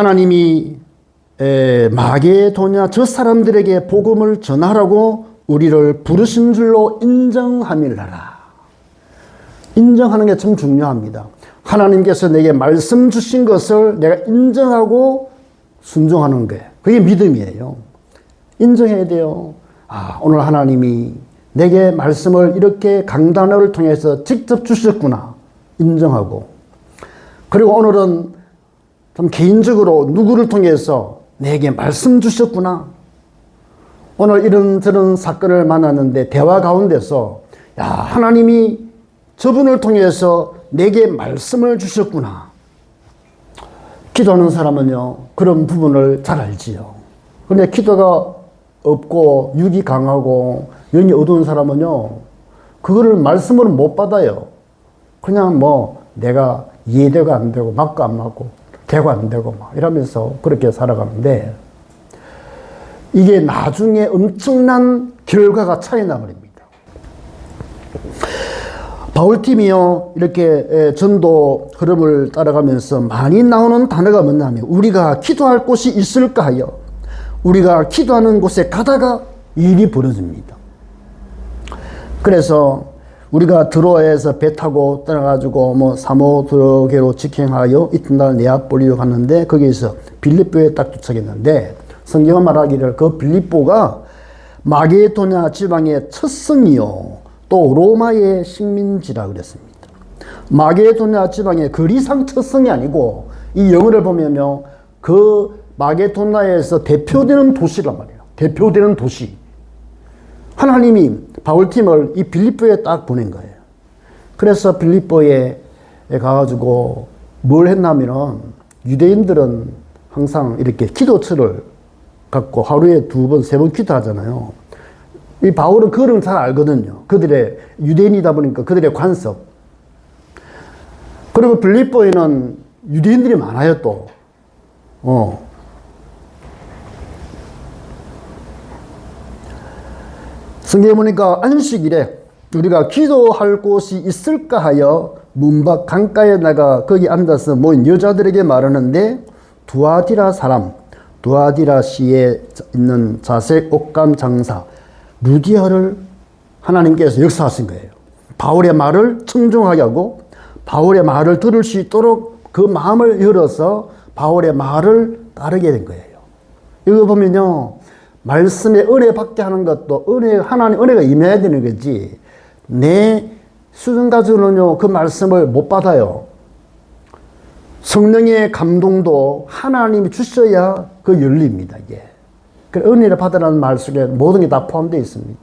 하나님이 마게도냐 저 사람들에게 복음을 전하라고 우리를 부르신 줄로 인정함이라라. 인정하는 게 참 중요합니다. 하나님께서 내게 말씀 주신 것을 내가 인정하고 순종하는 게 그게 믿음이에요. 인정해야 돼요. 오늘 하나님이 내게 말씀을 이렇게 강단어를 통해서 직접 주셨구나. 인정하고. 그리고 오늘은 좀 개인적으로 누구를 통해서 내게 말씀 주셨구나. 오늘 이런저런 사건을 만났는데 대화 가운데서 하나님이 저분을 통해서 내게 말씀을 주셨구나. 기도하는 사람은요, 그런 부분을 잘 알지요. 그런데 기도가 없고 육이 강하고 영이 어두운 사람은요, 그거를 말씀으로 못 받아요. 그냥 내가 이해되고 안 되고 맞고 안 맞고 되고 안 되고 막 이러면서 그렇게 살아가는데 이게 나중에 엄청난 결과가 차이 나버립니다. 바울팀이요, 이렇게 전도 흐름을 따라가면서 많이 나오는 단어가 뭐냐면 우리가 기도할 곳이 있을까 하여 우리가 기도하는 곳에 가다가 일이 벌어집니다. 그래서 우리가 드로아에서 배 타고 떠나가지고 사모드로게로 직행하여 이튿날 네아폴리로 갔는데 거기에서 빌립보에 딱 도착했는데 성경은 말하기를 그 빌립보가 마게도냐 지방의 첫 성이요 또 로마의 식민지라 그랬습니다. 마게도냐 지방의 그리상 첫 성이 아니고 이 영어를 보면요 그 마게도냐에서 대표되는 도시란 말이에요. 대표되는 도시. 하나님이 바울팀을 이 빌립보에 딱 보낸 거예요. 그래서 빌립보에 가가지고 뭘 했냐면은 유대인들은 항상 이렇게 기도처를 갖고 하루에 2번, 3번 기도하잖아요. 이 바울은 그걸 잘 알거든요. 그들의 유대인이다 보니까 그들의 관습. 그리고 빌립보에는 유대인들이 많아요 또. 성경에 보니까 안식일에 우리가 기도할 곳이 있을까 하여 문밖 강가에 나가 거기 앉아서 모인 여자들에게 말하는데 두아디라시에 있는 자색 옷감 장사 루디아를 하나님께서 역사하신 거예요. 바울의 말을 청중하게 하고 바울의 말을 들을 수 있도록 그 마음을 열어서 바울의 말을 따르게 된 거예요. 이거 보면요 말씀에 은혜 받게 하는 것도 하나님 은혜가 임해야 되는 거지 내 수준 가지고는요 그 말씀을 못 받아요. 성령의 감동도 하나님이 주셔야 그 열립니다. 이게 은혜를 받으라는 말 속에 모든 게 다 포함되어 있습니다.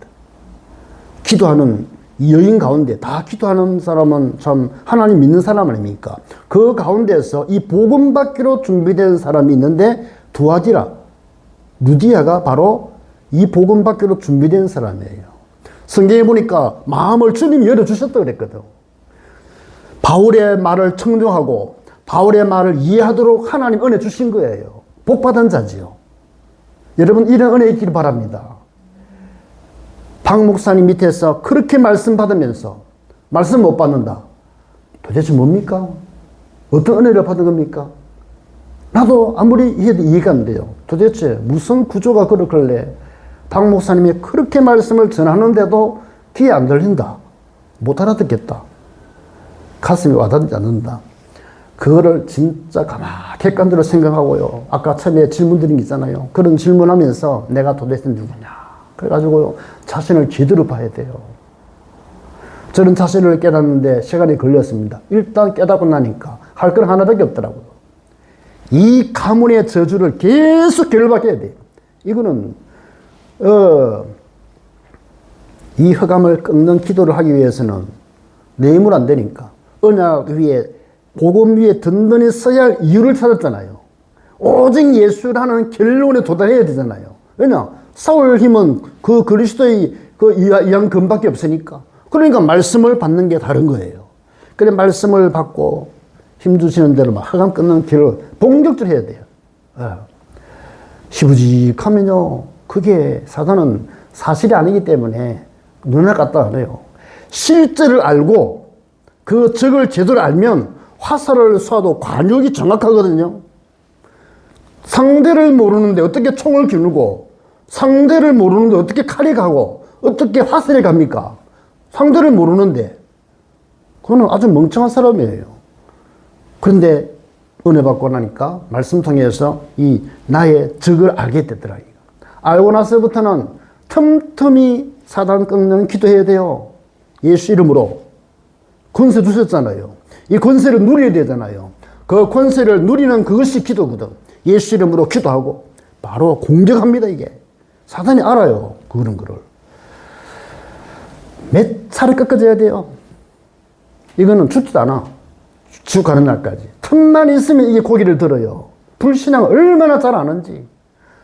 기도하는 이 여인 가운데 다 기도하는 사람은 참 하나님 믿는 사람 아닙니까? 그 가운데서 이 복음 받기로 준비된 사람이 있는데 루디아가 바로 이 복음 받기로 준비된 사람이에요. 성경에 보니까 마음을 주님이 열어주셨다고 그랬거든. 바울의 말을 청중하고 바울의 말을 이해하도록 하나님 은혜 주신 거예요. 복받은 자지요. 여러분 이런 은혜 있기를 바랍니다. 박 목사님 밑에서 그렇게 말씀 받으면서 말씀 못 받는다. 도대체 뭡니까? 어떤 은혜를 받은 겁니까? 나도 아무리 이해도 이해가 안 돼요. 도대체 무슨 구조가 그렇길래 박 목사님이 그렇게 말씀을 전하는데도 귀에 안 들린다. 못 알아듣겠다. 가슴이 와닿지 않는다. 그거를 진짜 가만히 객관적으로 생각하고요. 아까 처음에 질문 드린 게 있잖아요. 그런 질문하면서 내가 도대체 누구냐. 그래가지고 자신을 제대로 봐야 돼요. 저는 자신을 깨닫는데 시간이 걸렸습니다. 일단 깨닫고 나니까 할 건 하나밖에 없더라고요. 이 가문의 저주를 계속 결박해야 돼요. 이거는 이 흑암을 끊는 기도를 하기 위해서는 내 힘으로 안 되니까 언약 위에 복음 위에 든든히 서야 할 이유를 찾았잖아요. 오직 예수라는 결론에 도달해야 되잖아요. 왜냐? 싸울 힘은 그 그리스도의 그 이양 근밖에 없으니까. 그러니까 말씀을 받는 게 다른 거예요. 그래 말씀을 받고 힘주시는 대로 막 흑암 끊는 길을 본격적으로 해야 돼요. 시부직하면요. 그게 사단은 사실이 아니기 때문에 눈을 갖다 안 해요. 실제를 알고 그 적을 제대로 알면 화살을 쏴도 관역이 정확하거든요. 상대를 모르는데 어떻게 총을 겨누고, 상대를 모르는데 어떻게 칼이 가고, 어떻게 화살이 갑니까? 상대를 모르는데. 그거는 아주 멍청한 사람이에요. 그런데 은혜 받고 나니까 말씀 통해서 이 나의 적을 알게 되더라. 알고 나서부터는 틈틈이 사단 꺾는 기도해야 돼요. 예수 이름으로. 권세 주셨잖아요. 이 권세를 누려야 되잖아요. 그 권세를 누리는 그것이 기도거든. 예수 이름으로 기도하고 바로 공격합니다. 이게 사단이 알아요. 그런 거를 몇 살을 꺾어줘야 돼요. 이거는 죽지도 않아. 죽어가는 날까지 틈만 있으면 이게 고기를 들어요. 불신앙을 얼마나 잘 아는지.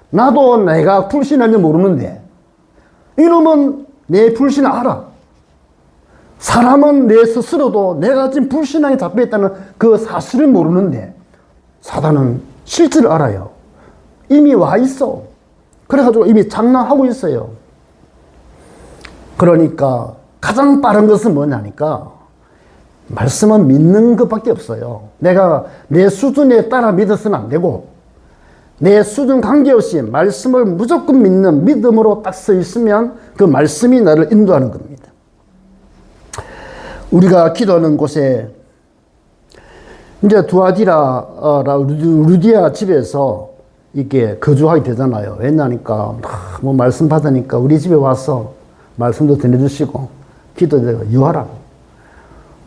나도 내가 불신한지 모르는데 이놈은 내 불신을 알아. 사람은 내 스스로도 내가 지금 불신앙에 잡혀있다는 그 사실을 모르는데 사단은 실질을 알아요. 이미 와 있어. 그래가지고 이미 장난하고 있어요. 그러니까 가장 빠른 것은 뭐냐니까 말씀은 믿는 것밖에 없어요. 내가 내 수준에 따라 믿어서는 안 되고 내 수준 관계없이 말씀을 무조건 믿는 믿음으로 딱 서 있으면 그 말씀이 나를 인도하는 겁니다. 우리가 기도하는 곳에 이제 루디아 집에서 이렇게 거주하게 되잖아요. 왜냐니까 뭐 말씀 받으니까 우리 집에 와서 말씀도 전해주시고 기도되고 유하라.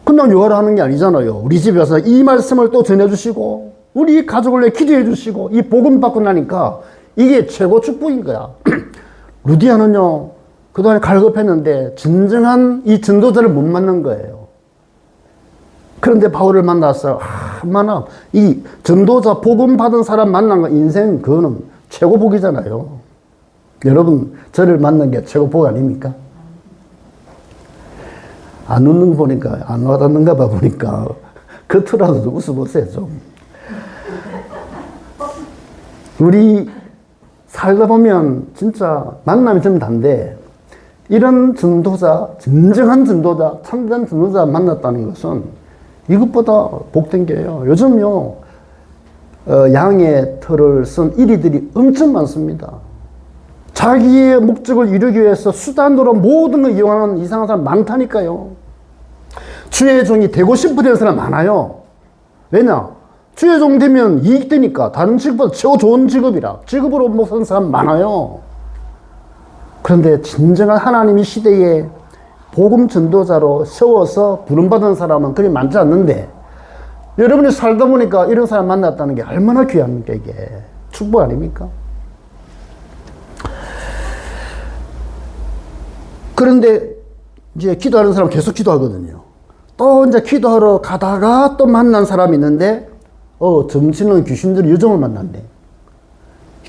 그냥 유하라 하는 게 아니잖아요. 우리 집에 와서 이 말씀을 또 전해주시고 우리 가족을 위해 기도해 주시고 이 복음 받고 나니까 이게 최고 축복인 거야. 루디아는요 그동안에 갈급했는데 진정한 이 전도자를 못 만난 거예요. 그런데 바울을 만나서 얼마나 이 전도자 복음 받은 사람 만난 거 인생 그거는 최고 복이잖아요. 여러분 저를 만난 게 최고 복 아닙니까? 안 웃는 거 보니까 안 와닿는가 봐 보니까 겉으로라도 좀 웃어보세요 좀. 우리 살다 보면 진짜 만남이 좀 단데 이런 전도자, 진정한 전도자, 참된 전도자 만났다는 것은 이것보다 복된 게요. 요즘요 양의 털을 쓴 이리들이 엄청 많습니다. 자기의 목적을 이루기 위해서 수단으로 모든 걸 이용하는 이상한 사람 많다니까요. 주의 종이 되고 싶은 사람 많아요. 왜냐? 주의 종 되면 이익되니까. 다른 직업보다 최고 좋은 직업이라. 직업으로 못 사는 사람 많아요. 그런데 진정한 하나님의 시대에 복음 전도자로 세워서 부름받은 사람은 그리 많지 않는데 여러분이 살다 보니까 이런 사람 만났다는 게 얼마나 귀합니까? 이게 축복 아닙니까? 그런데 이제 기도하는 사람 계속 기도하거든요. 또 이제 기도하러 가다가 또 만난 사람이 있는데 정치는 귀신들이 요정을 만난대.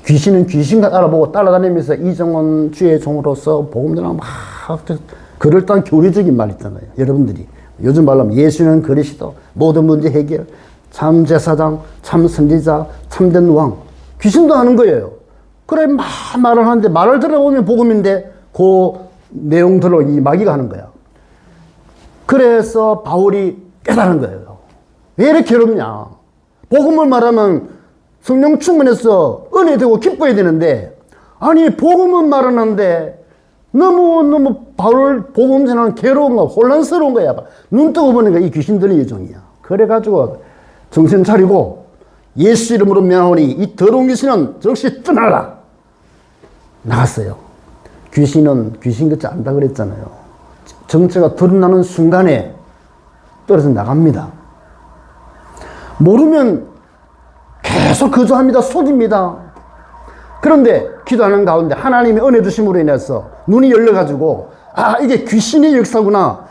귀신은 귀신과 알아보고 따라다니면서 이정원 주의 종으로서 복음 전하고 막 그럴 딴 교리적인 말 있잖아요. 여러분들이 요즘 말로 하면 예수는 그리스도, 모든 문제 해결, 참 제사장, 참 선지자, 참된 왕. 귀신도 하는 거예요. 그래 막 말을 하는데 말을 들어보면 복음인데 그 내용들로 이 마귀가 하는 거야. 그래서 바울이 깨달은 거예요. 왜 이렇게 괴롭냐. 복음을 말하면 성령 충만해서 은혜되고 기뻐야 되는데 아니 복음은 말하는데 너무 바울 복음 전하는 괴로운 거 혼란스러운 거야. 눈 뜨고 보니까 이 귀신들의 예정이야. 그래가지고 정신 차리고 예수 이름으로 명하오니 이 더러운 귀신은 즉시 떠나라. 나갔어요. 귀신은 귀신 같지 않다 그랬잖아요. 정체가 드러나는 순간에 떨어져 나갑니다. 모르면 계속 거주합니다. 속입니다. 그런데 기도하는 가운데 하나님의 은혜 주심으로 인해서 눈이 열려가지고 이게 귀신의 역사구나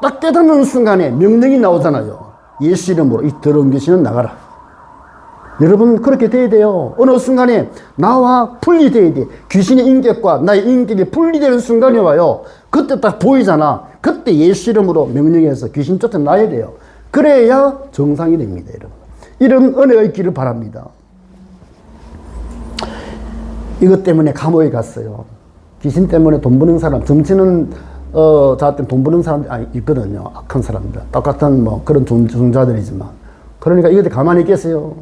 딱 깨닫는 순간에 명령이 나오잖아요. 예수 이름으로 이 더러운 귀신은 나가라. 여러분 그렇게 돼야 돼요. 어느 순간에 나와 분리돼야 돼. 귀신의 인격과 나의 인격이 분리되는 순간이 와요. 그때 딱 보이잖아. 그때 예수 이름으로 명령해서 귀신 쫓아나야 돼요. 그래야 정상이 됩니다. 여러분. 이런 은혜가 있기를 바랍니다. 이것 때문에 감옥에 갔어요. 귀신 때문에 돈 버는 사람, 정치는 저한테 돈 버는 사람이 있거든요. 악한 사람들. 똑같은 그런 종자들이지만. 그러니까 이것도 가만히 있겠어요.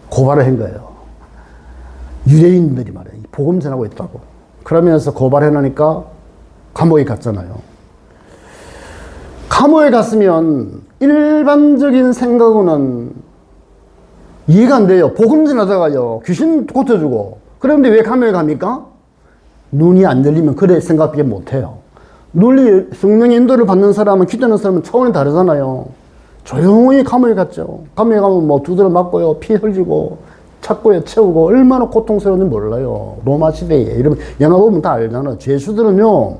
고발을 한 거예요. 유대인들이 말이에요. 복음 전하고 있다고. 그러면서 고발해놓으니까 감옥에 갔잖아요. 감옥에 갔으면 일반적인 생각으로는 이해가 안 돼요. 복음 전하다가요, 귀신 고쳐주고. 그런데 왜 감옥에 갑니까? 눈이 안 열리면 그래 생각밖에 못해요. 논리, 성령의 인도를 받는 사람은, 기도하는 사람은 차원이 다르잖아요. 조용히 감옥에 갔죠. 감옥에 가면 뭐 두드려 맞고요, 피 흘리고, 착고에 채우고, 얼마나 고통스러운지 몰라요. 로마 시대에. 이러면 영화 보면 다 알잖아요. 죄수들은요,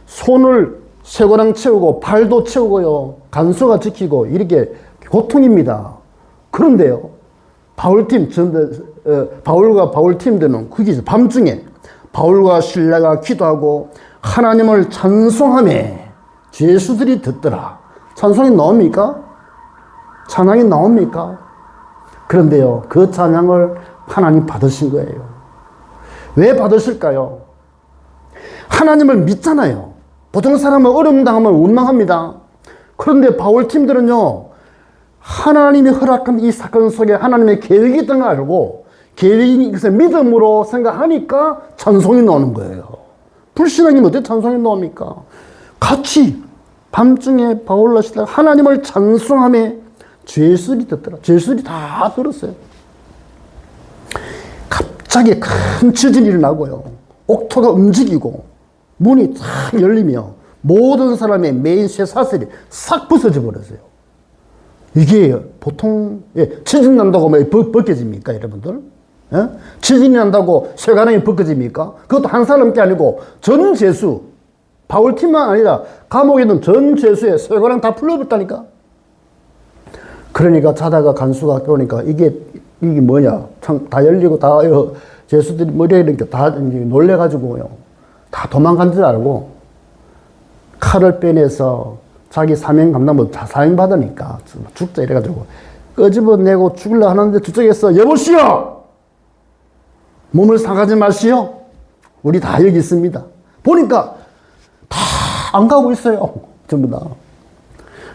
손을 쇠고랑 채우고, 발도 채우고요, 간수가 지키고, 이렇게 고통입니다. 그런데요, 바울과 바울 팀들은 거기서 밤중에 바울과 실라가 기도하고 하나님을 찬송하며 죄수들이 듣더라. 찬송이 나옵니까? 찬양이 나옵니까? 그런데요, 그 찬양을 하나님 받으신 거예요. 왜 받으실까요? 하나님을 믿잖아요. 보통 사람은 어려움 당하면 원망합니다. 그런데 바울 팀들은요, 하나님이 허락한 이 사건 속에 하나님의 계획이 있던 걸 알고 계획이 있어서 믿음으로 생각하니까 찬송이 나오는 거예요. 불신앙이면 어떻게 찬송이 나옵니까? 같이 밤중에 바울과 실라가 하나님을 찬송하며 죄수들이 듣더라. 죄수들이 다 들었어요. 갑자기 큰 지진이 일어나고요, 옥토가 움직이고 문이 탁 열리며 모든 사람의 메인 쇠사슬이 싹 부서져 버렸어요. 이게 보통, 지진 난다고 벗겨집니까, 여러분들? 예? 지진이 난다고 쇠가랑이 벗겨집니까? 그것도 한 사람께 아니고 전 죄수, 바울팀만 아니라 감옥에 있는 전 죄수의 쇠가랑 다 풀려버렸다니까. 그러니까 자다가 간수가 깨우니까 이게 뭐냐, 다 열리고 다 죄수들이 머리에 이렇게 다 놀래가지고요, 다 도망간 줄 알고 칼을 빼내서 자기 사명 감당을 사형 받으니까 죽자 이래가지고 끄집어내고 죽으려 하는데 저쪽에서 여보시오! 몸을 상하지 마시오! 우리 다 여기 있습니다. 보니까 다 안 가고 있어요. 전부 다.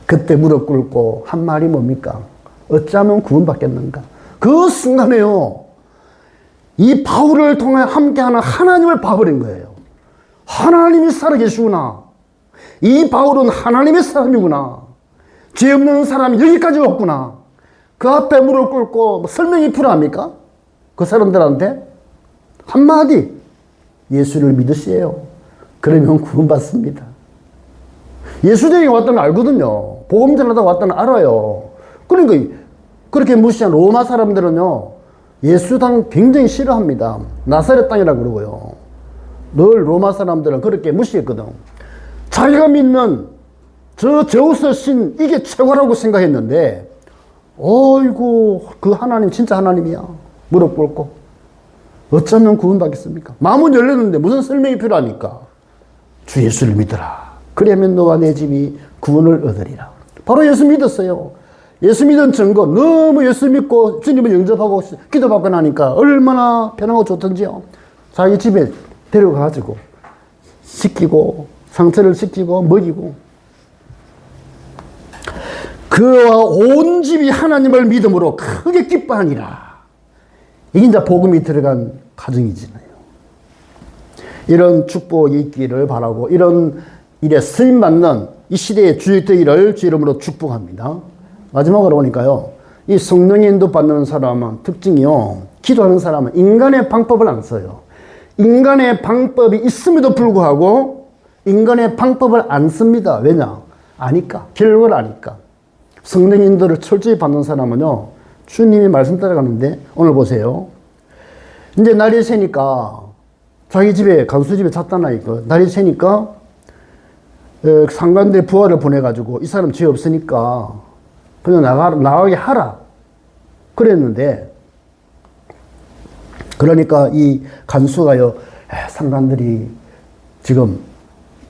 그때 무릎 꿇고 한 말이 뭡니까? 어쩌면 구원받겠는가? 그 순간에요, 이 바울을 통해 함께하는 하나님을 봐버린 거예요. 하나님이 살아계시구나. 이 바울은 하나님의 사람이구나. 죄 없는 사람이 여기까지 왔구나. 그 앞에 무릎 꿇고 설명이 필요합니까? 그 사람들한테 한마디, 예수를 믿으시에요. 그러면 구원받습니다. 예수님이 왔다는 알거든요. 복음 전하다 왔다는 알아요. 그러니까 그렇게 무시한 로마 사람들은요, 예수 당 굉장히 싫어합니다. 나사렛 땅이라고 그러고요. 늘 로마 사람들은 그렇게 무시했거든. 자기가 믿는 저 제우스 신, 이게 최고라고 생각했는데, 어이구, 그 하나님 진짜 하나님이야. 무릎 꿇고 어쩌면 구원받겠습니까? 마음은 열렸는데 무슨 설명이 필요하니까 주 예수를 믿어라. 그러면 너와 내 집이 구원을 얻으리라. 바로 예수 믿었어요. 예수 믿은 증거, 너무 예수 믿고 주님을 영접하고 기도받고 나니까 얼마나 편하고 좋던지요. 자기 집에 데려가가지고 씻기고 상처를 씻기고 먹이고, 그와 온 집이 하나님을 믿음으로 크게 기뻐하니라. 이게 이제 복음이 들어간 가정이잖아요. 이런 축복이 있기를 바라고, 이런 일에 쓰임받는 이 시대의 주역 되기를 주 이름으로 축복합니다. 마지막으로 보니까요, 이 성령의 인도 받는 사람은 특징이요, 기도하는 사람은 인간의 방법을 안 써요. 인간의 방법이 있음에도 불구하고 인간의 방법을 안 씁니다. 왜냐? 아니까. 결과를 아니까. 성령 인도를 철저히 받는 사람은요, 주님이 말씀 따라가는데, 오늘 보세요. 이제 날이 새니까 자기 집에, 간수 집에 잤다나니까 날이 새니까 상관들의 부하를 보내가지고 이 사람 죄 없으니까 그냥 나가게 하라 그랬는데, 그러니까 이 간수가요, 상관들이 지금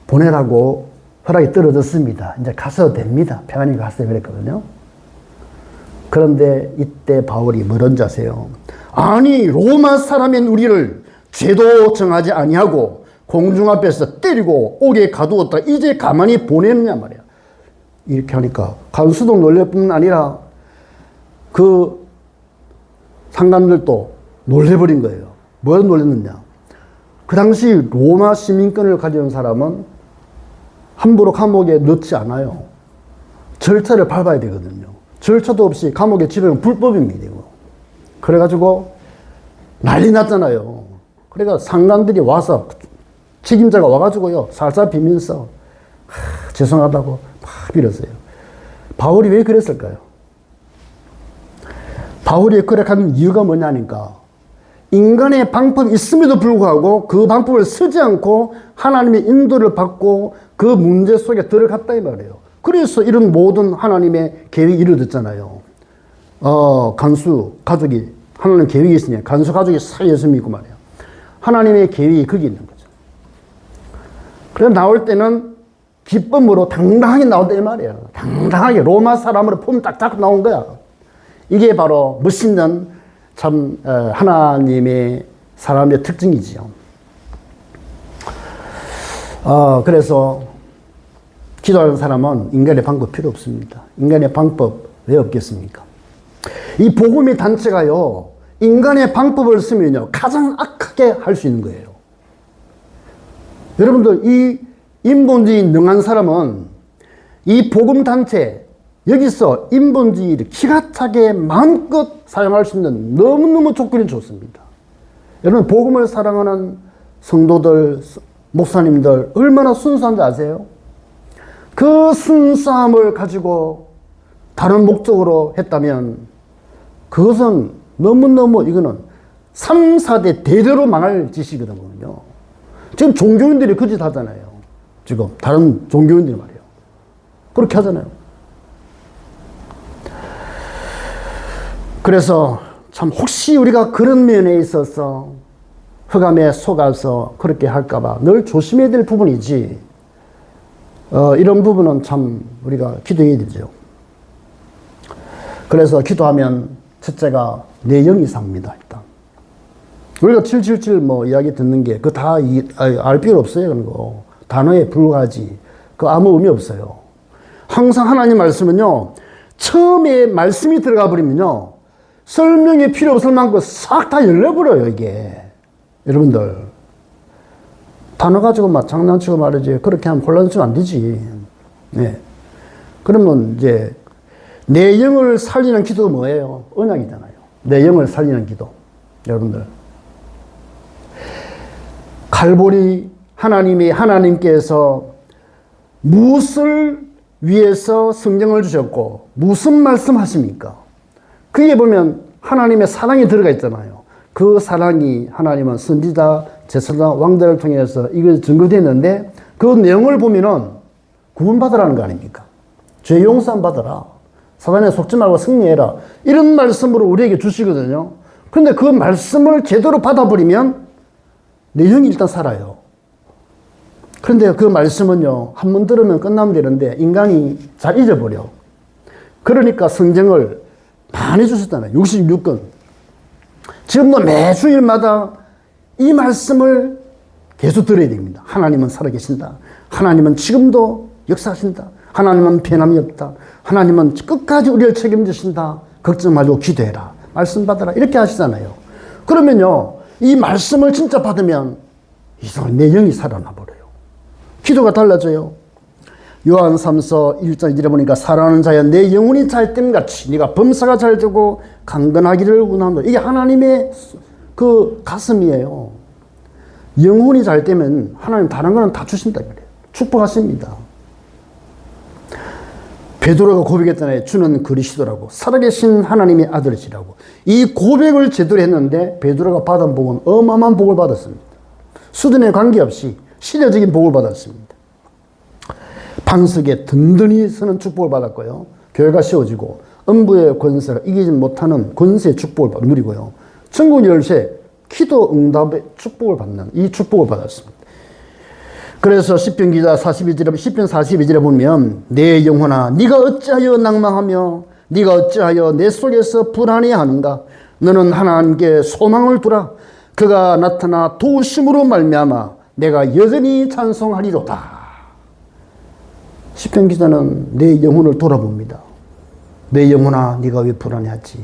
보내라고 허락이 떨어졌습니다. 이제 가서 됩니다. 평안히 가서 그랬거든요. 그런데 이때 바울이 뭐런지 아세요? 아니, 로마 사람인 우리를 죄도 정하지 아니하고 공중 앞에서 때리고 옥에 가두었다. 이제 가만히 보내느냐 말이야. 이렇게 하니까 간수도 놀랄 뿐만 아니라 그 상관들도 놀래버린 거예요. 뭘 놀렸느냐? 그 당시 로마 시민권을 가진 사람은 함부로 감옥에 넣지 않아요. 절차를 밟아야 되거든요. 절차도 없이 감옥에 집어넣으면 불법입니다. 이거. 그래가지고 난리 났잖아요. 그러니까 상관들이 와서, 책임자가 와가지고요, 살살 비면서 죄송하다고 막 빌었어요. 바울이 왜 그랬을까요? 바울이 그렇게 한 이유가 뭐냐니까, 인간의 방법이 있음에도 불구하고 그 방법을 쓰지 않고 하나님의 인도를 받고 그 문제 속에 들어갔다 이 말이에요. 그래서 이런 모든 하나님의 계획이 이루어졌잖아요. 간수 가족이, 하나님 계획이 있으니 간수 가족이 사 예수 믿고 말이에요. 하나님의 계획이 거기 있는 거죠. 그래서 나올 때는 기쁨으로 당당하게 나온다 이 말이에요. 당당하게 로마 사람으로 폼 딱 잡고 나온 거야. 이게 바로 멋있는 참 하나님의 사람의 특징이지요. 그래서 기도하는 사람은 인간의 방법 필요 없습니다. 인간의 방법 왜 없겠습니까? 이 복음의 단체가요, 인간의 방법을 쓰면요, 가장 악하게 할 수 있는 거예요. 여러분들, 이 인본주의 능한 사람은 이 복음 단체, 여기서 인본주의를 기가 차게 마음껏 사용할 수 있는 너무너무 조건이 좋습니다. 여러분, 복음을 사랑하는 성도들, 목사님들 얼마나 순수한지 아세요? 그 순수함을 가지고 다른 목적으로 했다면 그것은 너무너무, 이거는 3, 4대 대대로 망할 짓이거든요. 지금 종교인들이 그 짓 하잖아요. 지금 다른 종교인들이 말이에요. 그렇게 하잖아요. 그래서 참 혹시 우리가 그런 면에 있어서 흑암에 속아서 그렇게 할까봐 늘 조심해야 될 부분이지, 이런 부분은 참 우리가 기도해야 되죠. 그래서 기도하면 첫째가 내 영이 삽니다. 일단 우리가 777 뭐 이야기 듣는 게 그 다 알 필요 없어요. 그런 거 단어에 불과하지, 그 아무 의미 없어요. 항상 하나님 말씀은요, 처음에 말씀이 들어가 버리면요, 설명이 필요 없을 만큼 싹 다 열려버려요. 이게 여러분들, 단어 가지고 막 장난치고 말이지, 그렇게 하면 혼란스러우면 안 되지. 네. 그러면 이제 내 영을 살리는 기도가 뭐예요? 언약이잖아요. 내 영을 살리는 기도. 여러분들, 칼보리 하나님께서 무엇을 위해서 성경을 주셨고 무슨 말씀하십니까? 그게 보면 하나님의 사랑이 들어가 있잖아요. 그 사랑이 하나님은 선지자, 제사장, 왕들을 통해서 이걸 증거됐는데, 그 내용을 보면은 구원받으라는 거 아닙니까? 죄 용서함 받아라, 사단에 속지 말고 승리해라, 이런 말씀으로 우리에게 주시거든요. 그런데 그 말씀을 제대로 받아버리면 내 영이 일단 살아요. 그런데 그 말씀은요, 한 번 들으면 끝나면 되는데 인간이 잘 잊어버려. 그러니까 성경을 많이 주셨잖아요. 66권. 지금도 매주일마다 이 말씀을 계속 들어야 됩니다. 하나님은 살아계신다. 하나님은 지금도 역사하신다. 하나님은 변함이 없다. 하나님은 끝까지 우리를 책임지신다. 걱정 말고 기도해라. 말씀 받아라. 이렇게 하시잖아요. 그러면요, 이 말씀을 진짜 받으면 이상하게 내 영이 살아나 버려요. 기도가 달라져요. 요한 3서 1장 1절에 보니까 사랑하는 자여 내 영혼이 잘 됨같이 네가 범사가 잘 되고 강건하기를 원하노라. 이게 하나님의 그 가슴이에요. 영혼이 잘 되면 하나님 다른 거는 다 주신다 그래요. 축복하십니다. 베드로가 고백했잖아요. 주는 그리스도라고, 살아계신 하나님의 아들이시라고. 이 고백을 제대로 했는데 베드로가 받은 복은 어마어마한 복을 받았습니다. 수준에 관계없이 시대적인 복을 받았습니다. 반석에 든든히 서는 축복을 받았고요. 교회가 세워지고 음부의 권세가 이기지 못하는 권세의 축복을 누리고요. 천국 열쇠, 기도 응답의 축복을 받는 이 축복을 받았습니다. 그래서 시편 기자 42절에 보면 내 영혼아 네가 어찌하여 낭망하며 네가 어찌하여 내 속에서 불안해하는가. 너는 하나님께 소망을 두라. 그가 나타나 도우심으로 말미암아 내가 여전히 찬송하리로다. 시편 기자는 내 영혼을 돌아봅니다. 내 영혼아 네가 왜 불안해하지?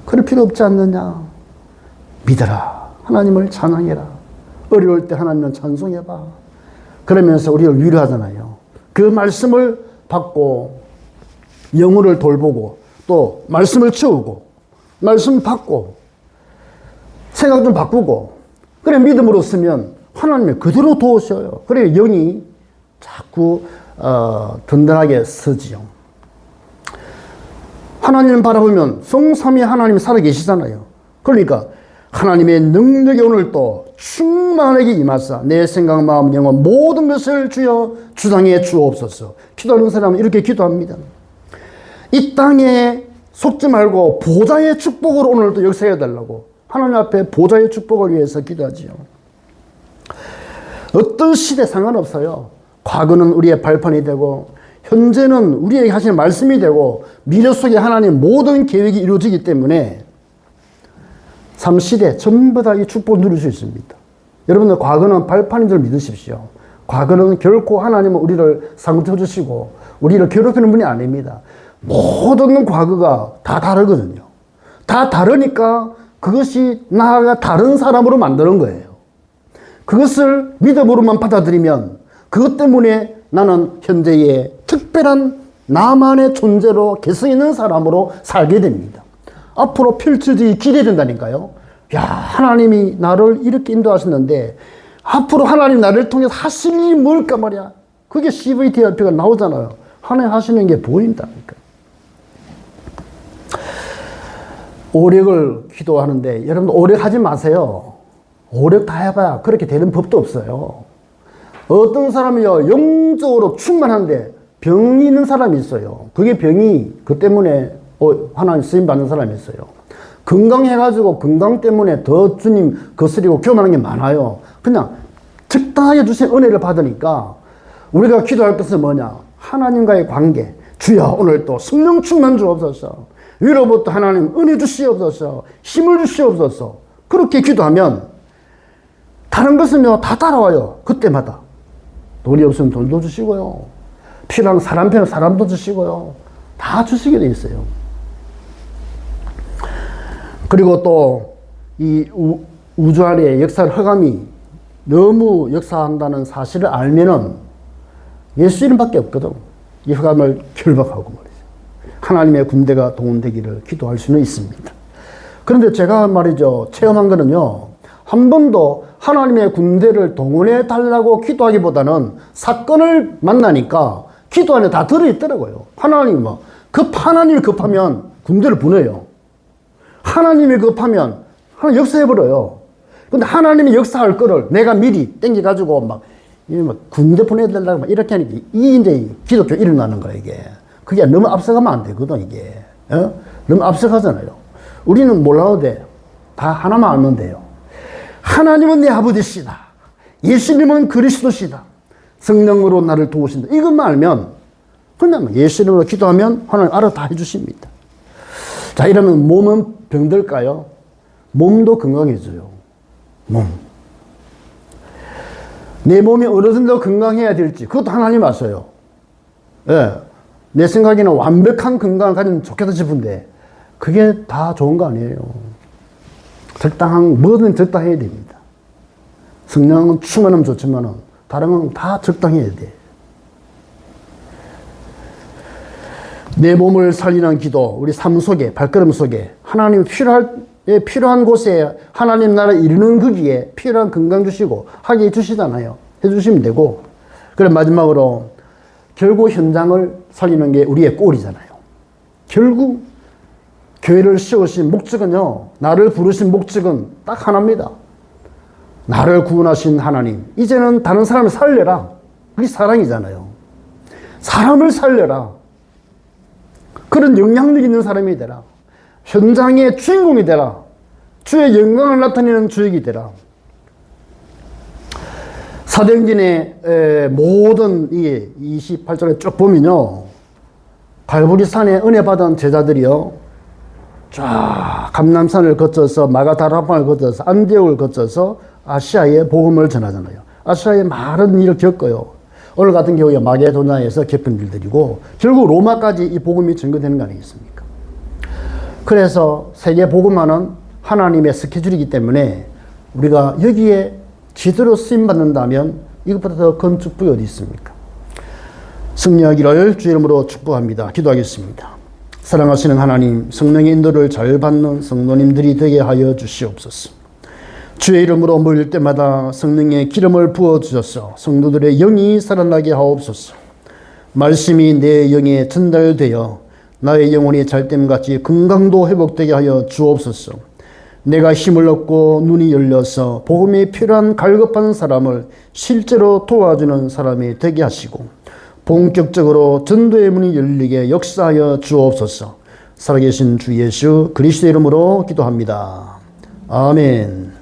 그럴 필요 없지 않느냐. 믿어라. 하나님을 찬양해라. 어려울 때 하나님을 찬송해봐. 그러면서 우리를 위로하잖아요. 그 말씀을 받고 영혼을 돌보고 또 말씀을 채우고 말씀 받고 생각 좀 바꾸고 그래 믿음으로 쓰면 하나님이 그대로 도우셔요. 그래 영이 자꾸 든든하게 서지요. 하나님을 바라보면 성삼위 하나님이 살아계시잖아요. 그러니까 하나님의 능력이 오늘 또 충만하게 임하사 내 생각, 마음, 영혼 모든 것을 주여 주장해 주옵소서. 기도하는 사람은 이렇게 기도합니다. 이 땅에 속지 말고 보좌의 축복으로 오늘도 역사해 달라고 하나님 앞에 보좌의 축복을 위해서 기도하지요. 어떤 시대 상관없어요. 과거는 우리의 발판이 되고 현재는 우리에게 하시는 말씀이 되고 미래 속에 하나님 모든 계획이 이루어지기 때문에 3시대 전부 다 이 축복을 누릴 수 있습니다. 여러분들 과거는 발판인 줄 믿으십시오. 과거는 결코 하나님은 우리를 상처 주시고 우리를 괴롭히는 분이 아닙니다. 모든 과거가 다 다르거든요. 다 다르니까 그것이 나가 다른 사람으로 만드는 거예요. 그것을 믿음으로만 받아들이면 그것 때문에 나는 현재의 특별한 나만의 존재로 개성 있는 사람으로 살게 됩니다. 앞으로 펼쳐지기 기대된다니까요. 야, 하나님이 나를 이렇게 인도하셨는데 앞으로 하나님 나를 통해서 하실 일이 뭘까 말이야. 그게 CVTRP가 나오잖아요. 하나님 하시는 게 보인다니까. 오력을 기도하는데 여러분 오력하지 마세요. 오력 다 해봐야 그렇게 되는 법도 없어요. 어떤 사람이요 영적으로 충만한데 병이 있는 사람이 있어요. 그게 병이 그 때문에 하나님 쓰임 받는 사람이 있어요. 건강해가지고 건강 때문에 더 주님 거스리고 교만한 게 많아요. 그냥 적당하게 주신 은혜를 받으니까 우리가 기도할 것은 뭐냐? 하나님과의 관계. 주여 오늘 또 성령 충만 주옵소서. 위로부터 하나님 은혜 주시옵소서. 힘을 주시옵소서. 그렇게 기도하면 다른 것은요 다 따라와요. 그때마다. 돈이 없으면 돈도 주시고요. 필요한 사람 필요한 사람도 주시고요. 다 주시게 돼 있어요. 그리고 또 이 우주 안에 역사를 허감이 너무 역사한다는 사실을 알면은 예수 이름밖에 없거든. 이 허감을 결박하고 말이죠. 하나님의 군대가 동원되기를 기도할 수는 있습니다. 그런데 제가 말이죠 체험한 거는요 한 번도 하나님의 군대를 동원해 달라고 기도하기보다는 사건을 만나니까 기도 안에 다 들어있더라고요. 하나님이 하나님이 급하면 군대를 보내요. 하나님이 급하면 하나님 역사해버려요. 근데 하나님이 역사할 거를 내가 미리 땡겨가지고 군대 보내달라고 이렇게 하니까 이제 기독교 일어나는 거야, 이게. 그게 너무 앞서가면 안 되거든, 이게. 너무 앞서가잖아요. 우리는 몰라도 돼. 다 하나만 알면 돼요. 하나님은 내 아버지시다. 예수님은 그리스도시다. 성령으로 나를 도우신다. 이것만 알면 그냥 예수님으로 기도하면 하나님 알아 다 해주십니다. 자, 이러면 몸은 병들까요? 몸도 건강해져요. 내 몸이 어느 정도 건강해야 될지 그것도 하나님 아세요. 예, 내 생각에는 완벽한 건강을 가지면 좋겠다 싶은데 그게 다 좋은 거 아니에요. 뭐든 적당해야 됩니다. 성령은 충만하면 좋지만 다른 건 다 적당해야 돼. 내 몸을 살리는 기도, 우리 삶 속에, 발걸음 속에 하나님 필요한 곳에 하나님 나라 이루는 거기에 필요한 건강 주시고 하게 해주시잖아요. 해주시면 되고. 그래 마지막으로 결국 현장을 살리는 게 우리의 꼴이잖아요. 결국 교회를 세우신 목적은요, 나를 부르신 목적은 딱 하나입니다. 나를 구원하신 하나님, 이제는 다른 사람을 살려라. 그게 사랑이잖아요. 사람을 살려라. 그런 영향력 있는 사람이 되라. 현장의 주인공이 되라. 주의 영광을 나타내는 주역이 되라. 사도행전의 모든 이 28절에 쭉 보면요, 갈보리산에 은혜 받은 제자들이요, 쫙 감람산을 거쳐서 마가다라방을 거쳐서 안디옥을 거쳐서 아시아에 복음을 전하잖아요. 아시아에 많은 일을 겪어요. 오늘 같은 경우에 마게도냐에서 겪은 일들이고 결국 로마까지 이 복음이 전거되는 거 아니겠습니까? 그래서 세계 복음화는 하나님의 스케줄이기 때문에 우리가 여기에 제대로 쓰임받는다면 이것보다 더 큰 축복이 어디 있습니까? 승리하기를 주 이름으로 축복합니다. 기도하겠습니다. 사랑하시는 하나님, 성령의 인도를 잘 받는 성도님들이 되게 하여 주시옵소서. 주의 이름으로 모일 때마다 성령의 기름을 부어주셔서 성도들의 영이 살아나게 하옵소서. 말씀이 내 영에 전달되어 나의 영혼이 잘됨같이 건강도 회복되게 하여 주옵소서. 내가 힘을 얻고 눈이 열려서 복음이 필요한 갈급한 사람을 실제로 도와주는 사람이 되게 하시고 본격적으로 전도의 문이 열리게 역사하여 주옵소서. 살아계신 주 예수 그리스도의 이름으로 기도합니다. 아멘.